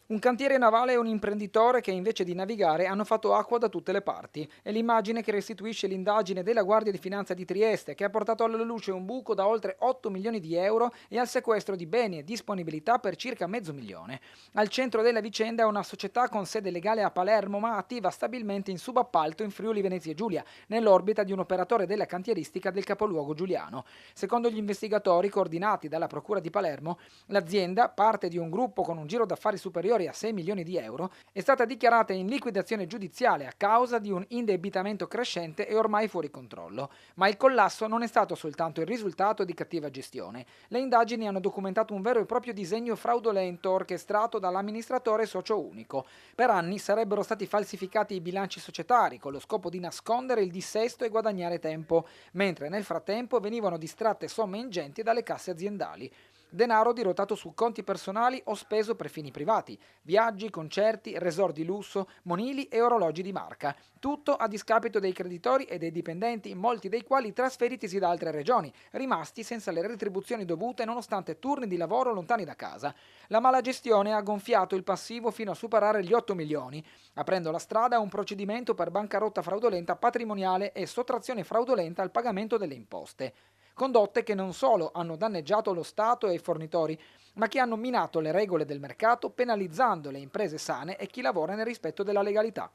Un cantiere navale e un imprenditore che invece di navigare hanno fatto acqua da tutte le parti. È l'immagine che restituisce l'indagine della Guardia di Finanza di Trieste che ha portato alla luce un buco da oltre 8 milioni di euro e al sequestro di beni e disponibilità per circa mezzo milione. Al centro della vicenda è una società con sede legale a Palermo ma attiva stabilmente in subappalto in Friuli Venezia Giulia, nell'orbita di un operatore della cantieristica del capoluogo giuliano. Secondo gli investigatori coordinati dalla Procura di Palermo, l'azienda, parte di un gruppo con un giro d'affari superiore a 6 milioni di euro, è stata dichiarata in liquidazione giudiziale a causa di un indebitamento crescente e ormai fuori controllo. Ma il collasso non è stato soltanto il risultato di cattiva gestione. Le indagini hanno documentato un vero e proprio disegno fraudolento orchestrato dall'amministratore socio unico. Per anni sarebbero stati falsificati i bilanci societari con lo scopo di nascondere il dissesto e guadagnare tempo, mentre nel frattempo venivano distratte somme ingenti dalle casse aziendali. Denaro dirottato su conti personali o speso per fini privati, viaggi, concerti, resort di lusso, monili e orologi di marca. Tutto a discapito dei creditori e dei dipendenti, molti dei quali trasferitisi da altre regioni, rimasti senza le retribuzioni dovute nonostante turni di lavoro lontani da casa. La mala gestione ha gonfiato il passivo fino a superare gli 8 milioni, aprendo la strada a un procedimento per bancarotta fraudolenta patrimoniale e sottrazione fraudolenta al pagamento delle imposte. Condotte che non solo hanno danneggiato lo Stato e i fornitori, ma che hanno minato le regole del mercato, penalizzando le imprese sane e chi lavora nel rispetto della legalità.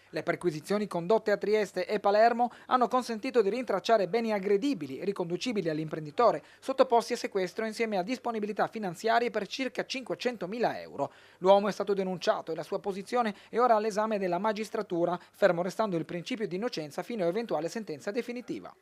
Le perquisizioni condotte a Trieste e Palermo hanno consentito di rintracciare beni aggredibili riconducibili all'imprenditore, sottoposti a sequestro insieme a disponibilità finanziarie per circa 500.000 euro. L'uomo è stato denunciato e la sua posizione è ora all'esame della magistratura, fermo restando il principio di innocenza fino a eventuale sentenza definitiva.